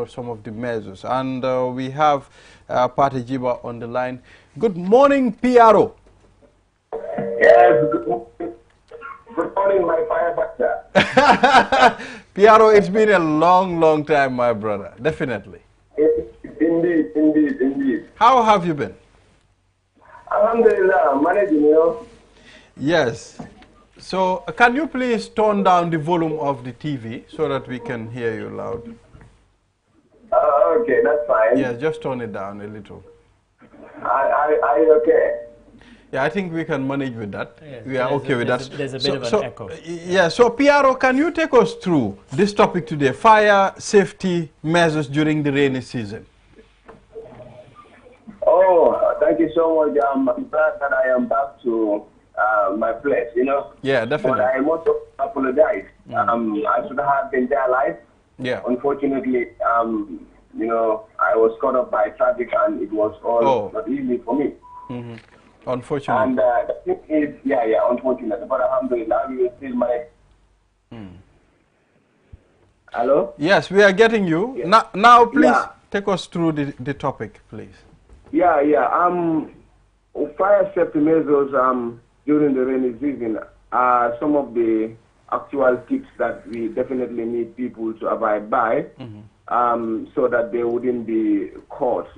[SPEAKER 1] some of the measures. And we have Pate Jiba on the line. Good morning, PRO.
[SPEAKER 5] Yes, good morning, my firefighter.
[SPEAKER 1] PRO, it's been a long, long time, my brother, definitely.
[SPEAKER 5] Indeed.
[SPEAKER 1] How have you been?
[SPEAKER 5] Alhamdulillah, managing,
[SPEAKER 1] Yes. So, can you please tone down the volume of the TV so that we can hear you loud?
[SPEAKER 5] Okay, that's fine.
[SPEAKER 1] Yeah, just tone it down a little.
[SPEAKER 5] Are you okay?
[SPEAKER 1] Yeah, I think we can manage with that.
[SPEAKER 3] Yes,
[SPEAKER 1] we are okay with that.
[SPEAKER 3] There's a bit of an echo.
[SPEAKER 1] Yeah, so PRO, can you take us through this topic today, fire safety measures during the rainy season?
[SPEAKER 5] Oh, thank you so much. I'm glad that I am back to my place,
[SPEAKER 1] Yeah, definitely.
[SPEAKER 5] But I must apologize. I should have been there live.
[SPEAKER 1] Yeah.
[SPEAKER 5] Unfortunately, I was caught up by traffic and it was all not easy for me.
[SPEAKER 1] Unfortunately.
[SPEAKER 5] And the thing is, unfortunately. But alhamdulillah, we will still manage. Hello?
[SPEAKER 1] Yes, we are getting you.
[SPEAKER 5] Yeah.
[SPEAKER 1] Now, please take us through the topic, please.
[SPEAKER 5] Fire safety measures during the rainy season are some of the actual tips that we definitely need people to abide by, so that they wouldn't be caught,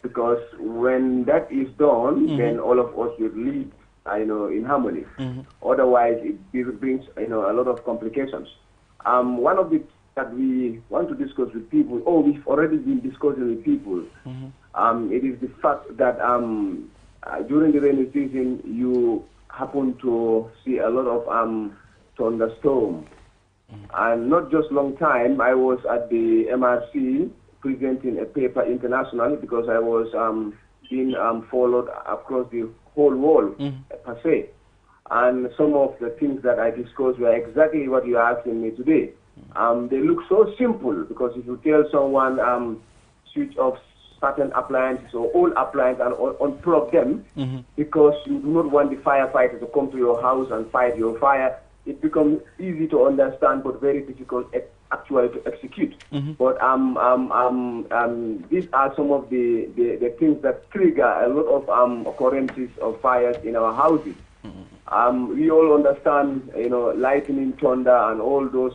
[SPEAKER 5] because when that is done, then all of us will live, in harmony. Otherwise, it brings, a lot of complications. One of the that we want to discuss with people, we've already been discussing with people, it is the fact that during the rainy season, you happen to see a lot of thunderstorm. And not just long time, I was at the MRC presenting a paper internationally because I was being followed across the whole world, per se. And some of the things that I discussed were exactly what you're asking me today. They look so simple, because if you tell someone switch off certain appliances or all appliances and unplug them, because you do not want the firefighter to come to your house and fight your fire, it becomes easy to understand but very difficult actually to execute. But these are some of the things that trigger a lot of occurrences of fires in our houses. We all understand, lightning, thunder, and all those,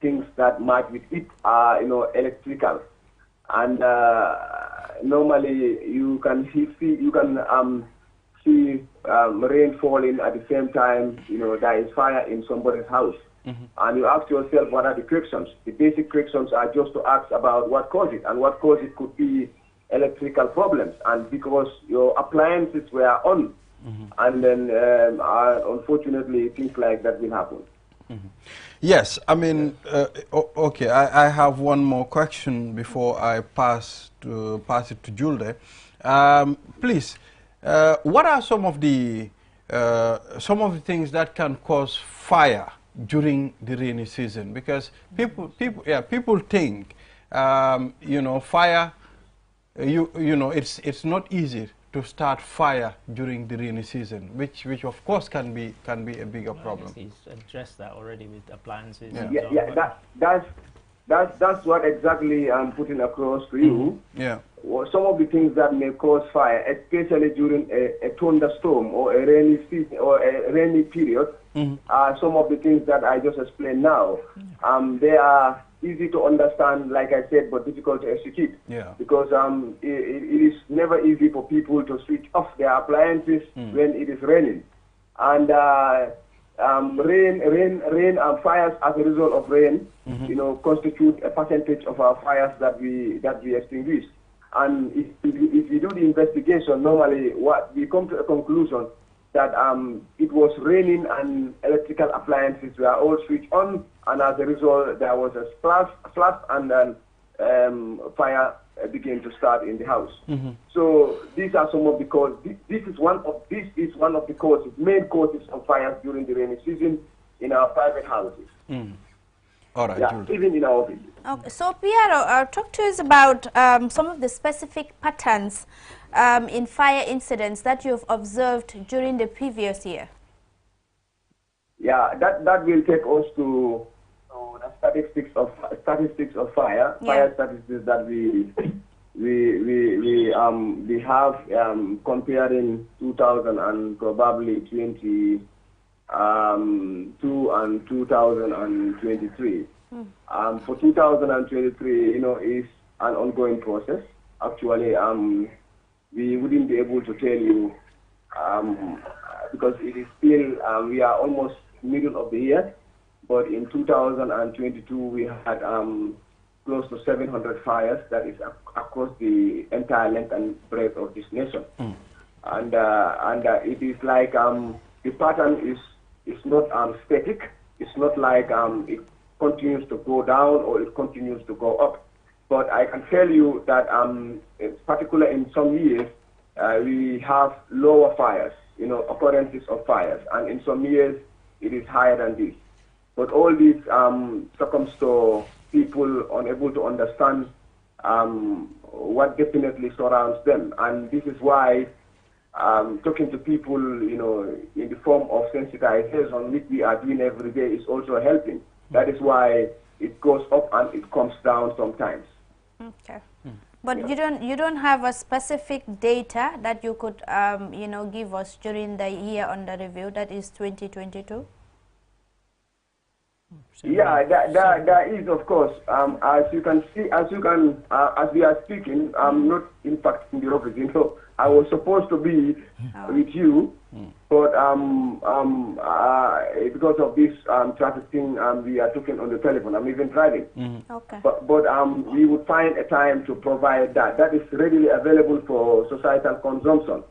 [SPEAKER 5] things that match with it are, electrical. And normally you can see rain falling at the same time, there is fire in somebody's house. And you ask yourself, what are the questions? The basic questions are just to ask about what caused it, and what caused it could be electrical problems. And because your appliances were on, and then unfortunately things like that will happen.
[SPEAKER 1] Yes, I mean, okay, I have one more question before I pass it to Julde. Please, what are some of the things that can cause fire during the rainy season? Because people think, fire, it's not easy to start fire during the rainy season, which of course can be a bigger problem.
[SPEAKER 3] He's addressed that already with appliances.
[SPEAKER 5] Yeah, that's what exactly I'm putting across to you.
[SPEAKER 1] Yeah.
[SPEAKER 5] Well, some of the things that may cause fire, especially during a thunderstorm or a rainy season or a rainy period, are some of the things that I just explained now. They are easy to understand, like I said, but difficult to execute.
[SPEAKER 1] Yeah.
[SPEAKER 5] Because it is never easy for people to switch off their appliances when it is raining. And rain and fires as a result of rain, constitute a percentage of our fires that we extinguish. And if we do the investigation, normally we come to a conclusion that it was raining and electrical appliances were all switched on, and as a result there was a splash, and then fire began to start in the house. So these are some of the causes. This is one of the causes, main causes of fires during the rainy season in our private houses.
[SPEAKER 1] All right,
[SPEAKER 5] yeah, even in our offices.
[SPEAKER 2] Okay, so Piero, talk to us about some of the specific patterns in fire incidents that you've observed during the previous year.
[SPEAKER 5] Yeah, that will take us to the statistics of fire.
[SPEAKER 2] Yeah.
[SPEAKER 5] Fire statistics that we have comparing 2000 and probably 22 and 2023. For 2023, is an ongoing process. Actually, we wouldn't be able to tell you because it is still we are almost middle of the year. But in 2022, we had close to 700 fires. That is across the entire length and breadth of this nation. And it is like the pattern is not static. It's not like it continues to go down or it continues to go up. But I can tell you that, particularly in some years, we have lower fires, occurrences of fires, and in some years it is higher than this. But all these succumbs to people unable to understand what definitely surrounds them, and this is why talking to people, in the form of sensitization, which we are doing every day, is also helping. That is why it goes up and it comes down sometimes.
[SPEAKER 2] Okay. But you don't have a specific data that you could give us during the year under review, that is 2022?
[SPEAKER 5] Yeah, there is, of course. As you can see, as we are speaking, I'm not in fact in the office. I was supposed to be with you, but because of this traffic thing, we are talking on the telephone. I'm even driving.
[SPEAKER 2] Okay.
[SPEAKER 5] But we would find a time to provide that. That is readily available for societal consumption.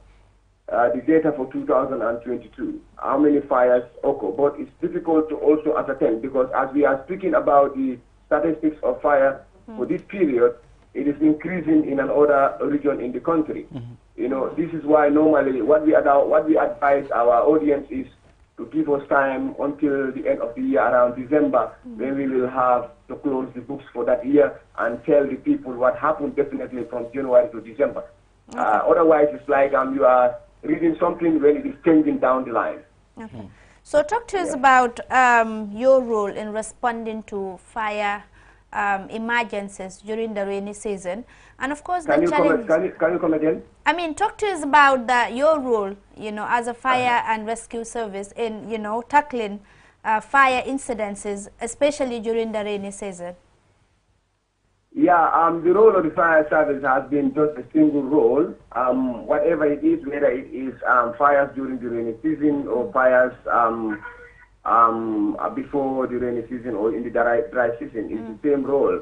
[SPEAKER 5] The data for 2022, how many fires occur, but it's difficult to also ascertain because as we are speaking about the statistics of fire for this period, it is increasing in another region in the country. You know, this is why normally what we advise our audience is to give us time until the end of the year, around December, when we will have to close the books for that year and tell the people what happened definitely from January to December.
[SPEAKER 2] Okay.
[SPEAKER 5] Otherwise, it's like you are reading something when it is changing down the line.
[SPEAKER 2] Okay. So talk to us about your role in responding to fire emergencies during the rainy season, and of course
[SPEAKER 5] Can
[SPEAKER 2] the
[SPEAKER 5] you
[SPEAKER 2] challenge.
[SPEAKER 5] can you come again?
[SPEAKER 2] I mean, talk to us about your role, you know, as a fire and rescue service in, you know, tackling fire incidences, especially during the rainy season.
[SPEAKER 5] Yeah, the role of the fire service has been just a single role. Whatever it is, whether it is fires during the rainy season or fires before the rainy season or in the dry season, it's the same role.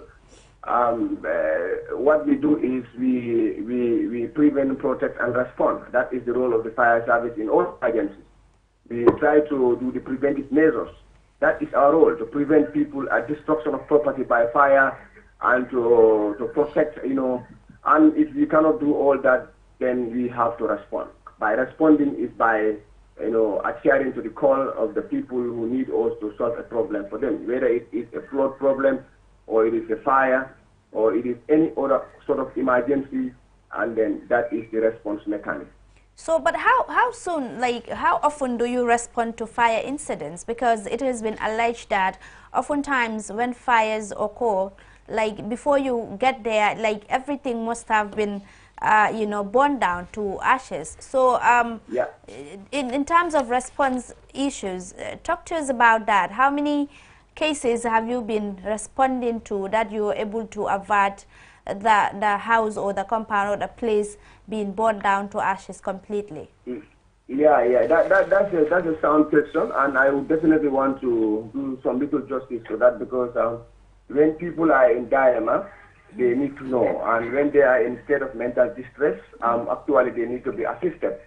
[SPEAKER 5] What we do is we prevent, protect, and respond. That is the role of the fire service in all agencies. We try to do the preventive measures. That is our role, to prevent people destruction of property by fire and to protect, you know. And if we cannot do all that, then we have to respond. By responding is by, you know, adhering to the call of the people who need us to solve a problem for them, whether it is a flood problem, or it is a fire, or it is any other sort of emergency, and then that is the response mechanism.
[SPEAKER 2] So, but how soon, like how often do you respond to fire incidents? Because it has been alleged that oftentimes when fires occur, like before you get there, like everything must have been, you know, burned down to ashes. So,
[SPEAKER 5] Yeah.
[SPEAKER 2] in terms of response issues, talk to us about that. How many cases have you been responding to that you were able to avert the house or the compound or the place being burned down to ashes completely?
[SPEAKER 5] Yeah, that's a sound question, and I would definitely want to do some little justice to that, because when people are in dilemma, they need to know, and when they are in state of mental distress, actually they need to be assisted.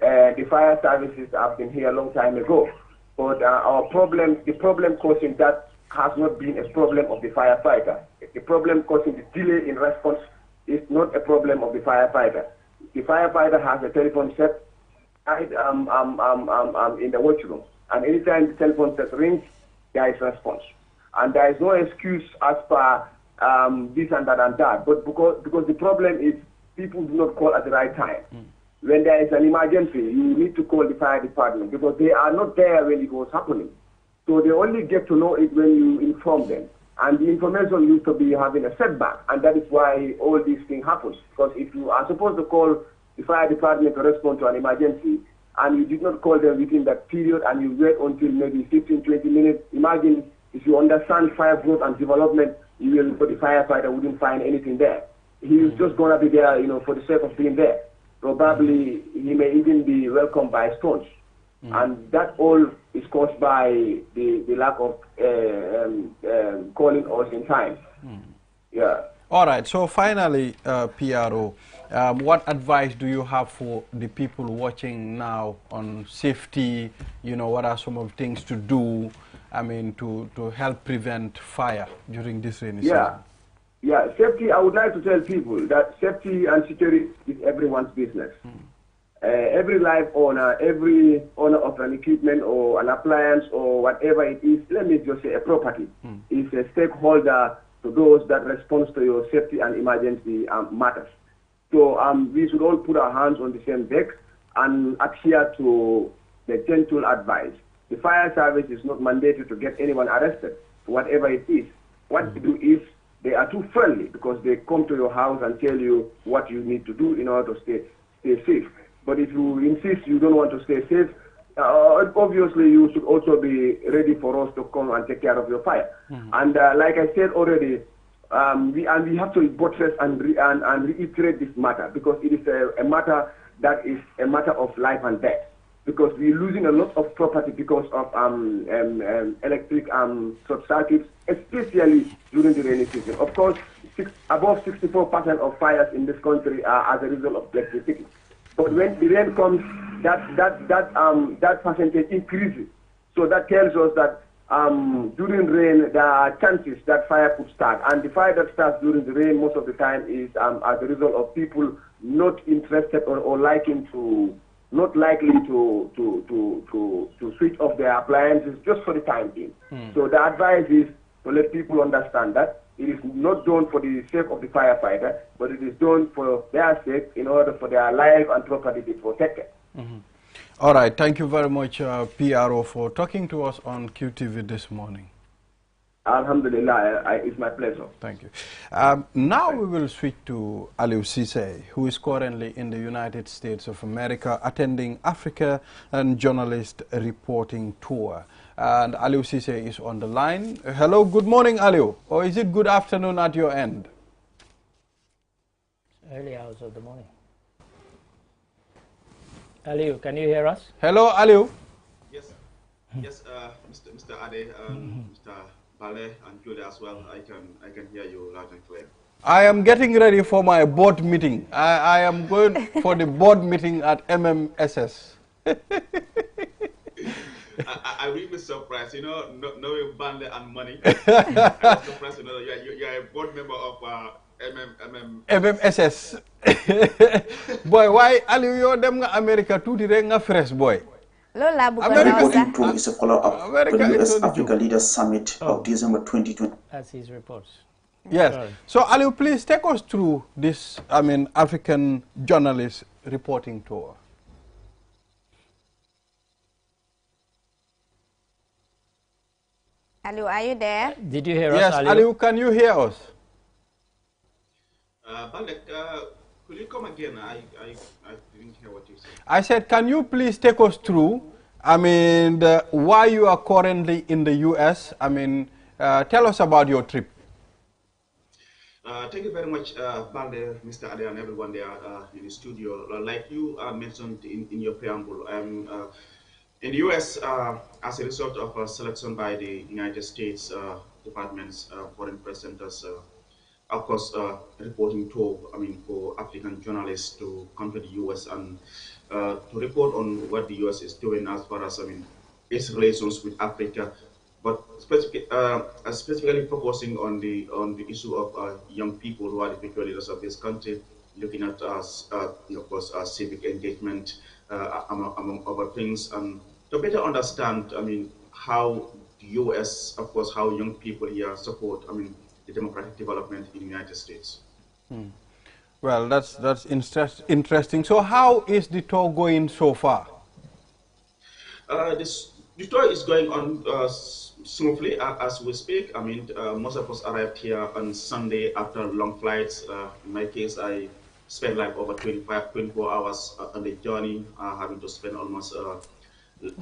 [SPEAKER 5] The fire services have been here a long time ago, but the problem causing that has not been a problem of the firefighter. The problem causing the delay in response is not a problem of the firefighter. The firefighter has a telephone set in the washroom, and anytime the telephone set rings, there is response. And there is no excuse as per this and that and that, but because the problem is people do not call at the right time. When there is an emergency, you need to call the fire department, because they are not there when it was happening. So they only get to know it when you inform them. And the information used to be having a setback, and that is why all these things happen. Because if you are supposed to call the fire department to respond to an emergency, and you did not call them within that period, and you wait until maybe 15, 20 minutes, imagine if you understand fire growth and development, you will, for the firefighter wouldn't find anything there. He is just going to be there, you know, for the sake of being there. Probably he may even be welcomed by stones. And that all is caused by the lack of calling us in time. Yeah.
[SPEAKER 1] All right. So finally, PRO, what advice do you have for the people watching now on safety? You know, what are some of the things to do, I mean, to help prevent fire during this rainy season?
[SPEAKER 5] Yeah, safety, I would like to tell people that safety and security is everyone's business. Every life owner, every owner of an equipment or an appliance or whatever it is, let me just say a property, is a stakeholder to those that respond to your safety and emergency matters. So we should all put our hands on the same deck and adhere to the gentle advice. The fire service is not mandated to get anyone arrested, whatever it is. What they do is they are too friendly, because they come to your house and tell you what you need to do in order to stay safe. But if you insist you don't want to stay safe, obviously you should also be ready for us to come and take care of your fire. And like I said already, we have to buttress and reiterate this matter, because it is a matter that is a matter of life and death. Because we're losing a lot of property because of electric short circuits, especially during the rainy season. Of course, above 64% of fires in this country are as a result of electricity. But when the rain comes, that percentage increases. So that tells us that during rain, there are chances that fire could start. And the fire that starts during the rain most of the time is as a result of people not interested or not likely to switch off their appliances just for the time being. So the advice is to let people understand that it is not done for the sake of the firefighter, but it is done for their sake in order for their life and property to be protected.
[SPEAKER 1] All right, thank you very much, PRO, for talking to us on QTV this morning.
[SPEAKER 5] Alhamdulillah, it's my pleasure.
[SPEAKER 1] Thank you. Now we will switch to Aliou Cisse, who is currently in the United States of America attending Africa and Journalist Reporting Tour. And Aliou Cisse is on the line. Hello, good morning, Aliou. Or is it good afternoon at your end?
[SPEAKER 3] Early hours of the morning. Aliou, can you hear us?
[SPEAKER 1] Hello, Aliou.
[SPEAKER 6] Yes, yes, Mr. Ade, Mr. Bale, and Julia as well. I can hear you loud and clear.
[SPEAKER 1] I am getting ready for my board meeting. I am going for the board meeting at MMSS.
[SPEAKER 6] I really surprised, you know, knowing Bale and money. I was surprised to know that you are a board member of
[SPEAKER 1] MMSS. Boy, why Aliou yo dem nga America tuuti rek nga fresh boy.
[SPEAKER 7] Reporting tour is a follow-up to the U.S. Africa Leaders Summit of December 2020.
[SPEAKER 3] That's his reports.
[SPEAKER 1] Yes.
[SPEAKER 3] Sorry.
[SPEAKER 1] So, Aliou, please take us through this, African Journalist Reporting Tour.
[SPEAKER 2] Aliou, are you there?
[SPEAKER 3] Did you hear
[SPEAKER 1] Yes,
[SPEAKER 3] us,
[SPEAKER 1] Aliou, can you hear us?
[SPEAKER 6] Balek, could you come again? I didn't hear what you said.
[SPEAKER 1] I said, can you please take us through, why you are currently in the U.S.? Tell us about your trip.
[SPEAKER 6] Thank you very much, Balde, Mr. Ade, and everyone there in the studio. Like you mentioned in your preamble, I'm in the U.S. As a result of a selection by the United States Department's Foreign Press Centers, of course, reporting tour, for African journalists to come to the U.S. and to report on what the U.S. is doing as far as, its relations with Africa, but specifically focusing on the issue of young people who are the future leaders of this country, looking at, of course, civic engagement, among other things, and to better understand, how the U.S., of course, how young people here support, the democratic development in the United States.
[SPEAKER 1] Well, that's interesting. So how is the tour going so far?
[SPEAKER 6] The tour is going on smoothly as we speak. Most of us arrived here on Sunday after long flights. In my case, I spent like over 24 hours on the journey, having to spend almost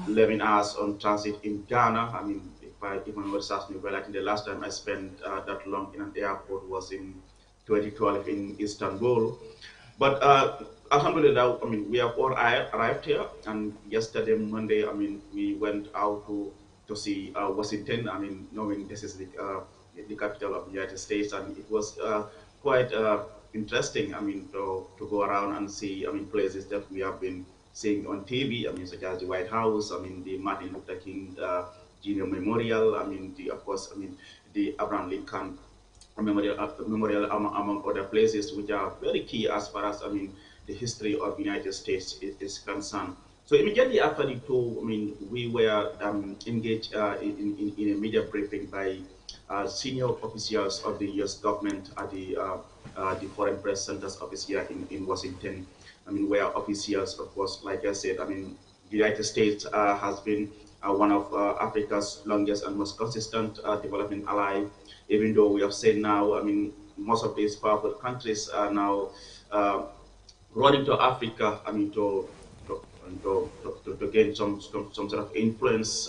[SPEAKER 6] 11 hours on transit in Ghana. If my notes ask me well, I think the last time I spent that long in an airport was in 2012 in Istanbul. But alhamdulillah, we have all arrived here, and yesterday, Monday, we went out to see Washington, knowing this is the capital of the United States, and it was quite interesting, to go around and see, places that we have been seeing on TV, such as the White House, the Martin Luther King Jr. Memorial, the Abraham Lincoln Memorial, among other places, which are very key as far as, the history of the United States is concerned. So immediately after the tour, we were engaged in a media briefing by senior officials of the U.S. government at the Foreign Press Center's office here in Washington. Where officials, of course, like I said, the United States has been one of Africa's longest and most consistent development ally, even though we have seen now, most of these powerful countries are now running to Africa, to gain some sort of influence.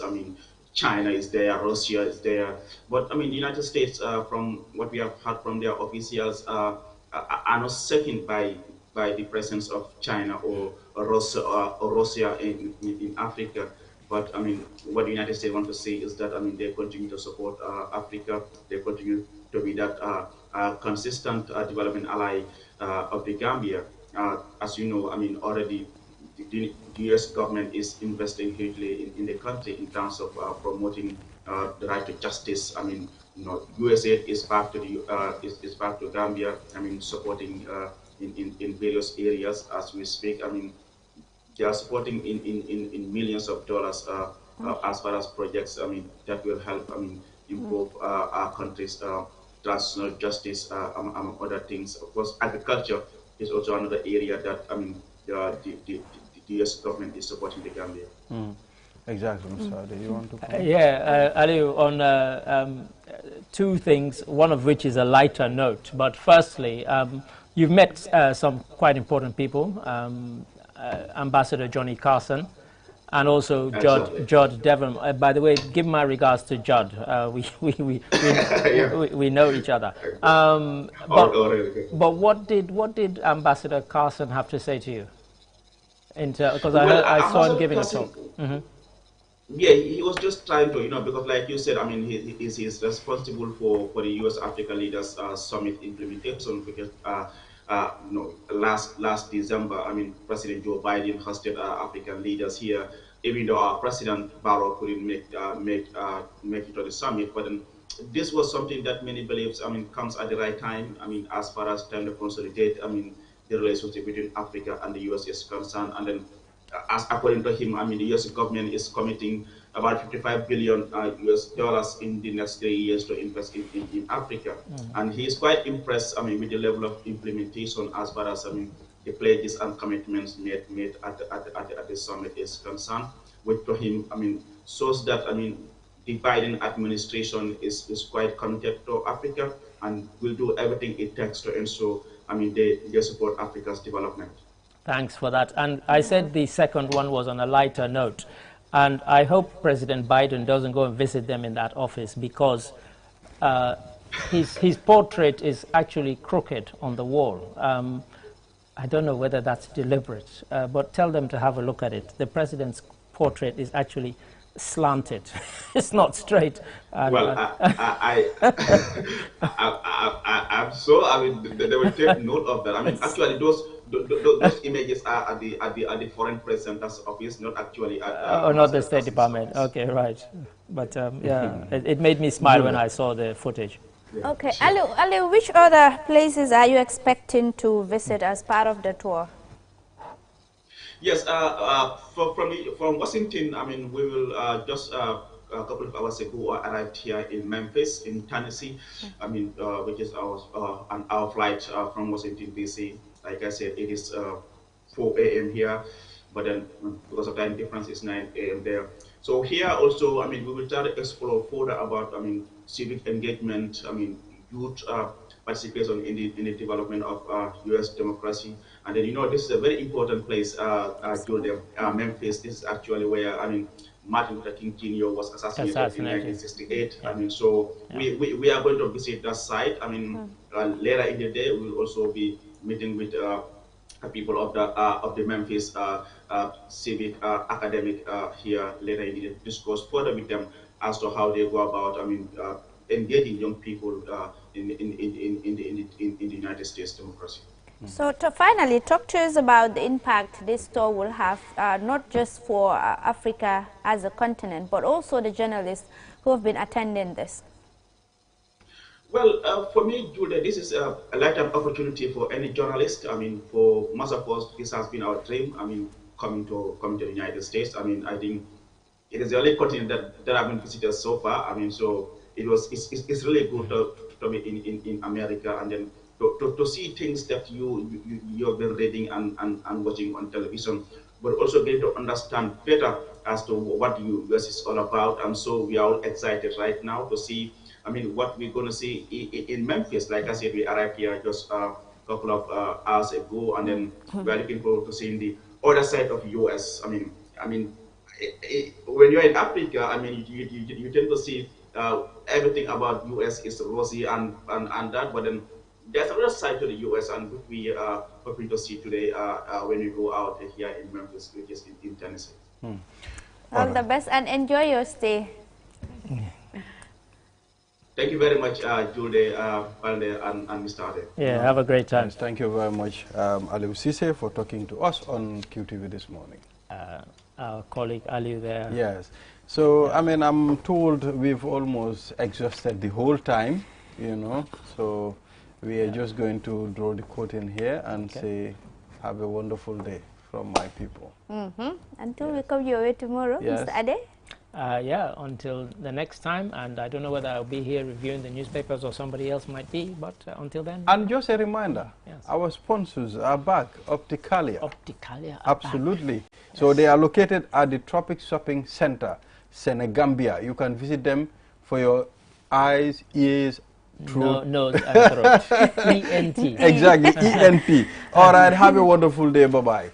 [SPEAKER 6] China is there, Russia is there, but the United States, from what we have heard from their officials, are not second by the presence of China or Russia in Africa. But what the United States want to see is that they continue to support Africa. They continue to be that consistent development ally of the Gambia. As you know, already the U.S. government is investing hugely in the country in terms of promoting the right to justice. I mean, USAID is back to the is back to Gambia. I mean, supporting in various areas as we speak. I mean, they are supporting in millions of dollars as far as projects. I mean, that will help. I mean, improve our country's transitional justice, among other things. Of course, agriculture is also another area that I mean the U.S. government is supporting the Gambia.
[SPEAKER 1] Exactly, Mr. Ade, you want to comment?
[SPEAKER 3] Aliu, on two things, one of which is a lighter note. But firstly, you've met some quite important people, Ambassador Johnny Carson, and also Judd Devon. By the way, give my regards to Judd. We know each other. But what did Ambassador Carson have to say to you? Because I saw him giving a talk.
[SPEAKER 6] Yeah, he was just trying to, because like you said, I mean, he is responsible for the U.S. Africa Leaders Summit implementation, because last December, I mean, President Joe Biden hosted African leaders here, even though our President Barrow couldn't make it to the summit. But then this was something that many believes, I mean, comes at the right time. I mean, as far as time to consolidate, I mean, the relationship between Africa and the U.S. is concerned, and then as according to him, I mean, the U.S. government is committing about $55 billion US in the next 3 years to invest in Africa. And he is quite impressed, I mean, with the level of implementation as far as, I mean, the pledges and commitments made at the summit is concerned, which to him, I mean, shows that, I mean, the Biden administration is quite committed to Africa and will do everything it takes to ensure, I mean, they support Africa's development.
[SPEAKER 3] Thanks for that. And I said the second one was on a lighter note. And I hope President Biden doesn't go and visit them in that office, because his portrait is actually crooked on the wall. I don't know whether that's deliberate, but tell them to have a look at it. The president's portrait is actually slanted. It's not straight.
[SPEAKER 6] Well, I'm sure, I mean, they will take note of that. I mean, actually, those images are at the foreign press center's office, not actually at
[SPEAKER 3] not the State Department. Okay, right. But yeah, it made me smile when I saw the footage.
[SPEAKER 6] Yeah.
[SPEAKER 2] Okay, Aliu, which other places are you expecting to visit as part of the tour?
[SPEAKER 6] Yes, from Washington, I mean, we will just a couple of hours ago arrived here in Memphis, in Tennessee. I mean, which is our flight from Washington D.C. Like I said, it is 4 a.m. here, but then because of time difference, it's 9 a.m. there. So here also, I mean, we will try to explore further about, I mean, civic engagement, I mean, youth participation in the development of U.S. democracy. And then, this is a very important place, Memphis. This is actually where, I mean, Martin Luther King Jr. was assassinated in 1968. Yeah. I mean, so we are going to visit that site. I mean, later in the day, we will also be meeting with people of the Memphis civic academic here later in the day, discuss further with them as to how they go about, I mean, engaging young people in the United States democracy.
[SPEAKER 2] So finally, talk to us about the impact this tour will have, not just for Africa as a continent, but also the journalists who have been attending this.
[SPEAKER 6] Well, for me, Julia, this is a lifetime opportunity for any journalist. I mean, for most of us, this has been our dream. I mean, coming to the United States. I mean, I think it is the only continent that I've been visited so far. I mean, so it's really good to be in America, and then to see things that you've been reading and watching on television, but also get to understand better as to what the US is all about. And so we are all excited right now to see, I mean, what we're going to see in Memphis. Like I said, we arrived here just a couple of hours ago, and then we're looking forward to seeing the other side of the US. I mean, when you're in Africa, I mean, you tend to see everything about US is rosy and that, but then there's another side to the US, and which we are hoping to see today when we go out here in Memphis, which is in Tennessee.
[SPEAKER 2] All the best, and enjoy your stay.
[SPEAKER 6] Thank you very much, Jude, Balde, and Mr. Ade.
[SPEAKER 3] Yeah, have a great time.
[SPEAKER 1] Yes, thank you very much, Aliu Cisse, for talking to us on QTV this morning.
[SPEAKER 3] Our colleague Aliu there.
[SPEAKER 1] Yes. So, I mean, I'm told we've almost exhausted the whole time, you know, so we are just going to draw the curtain here and say, have a wonderful day from my people.
[SPEAKER 2] Until we come your way tomorrow, Mr. Ade?
[SPEAKER 3] Yeah, until the next time, and I don't know whether I'll be here reviewing the newspapers or somebody else might be, but until then.
[SPEAKER 1] And just a reminder, our sponsors are back, Opticalia.
[SPEAKER 3] Opticalia.
[SPEAKER 1] Absolutely. So they are located at the Tropic Shopping Center, Senegambia. You can visit them for your eyes, ears, throat.
[SPEAKER 3] Nose and throat. ENT.
[SPEAKER 1] Exactly, ENT. All right, have a wonderful day. Bye-bye.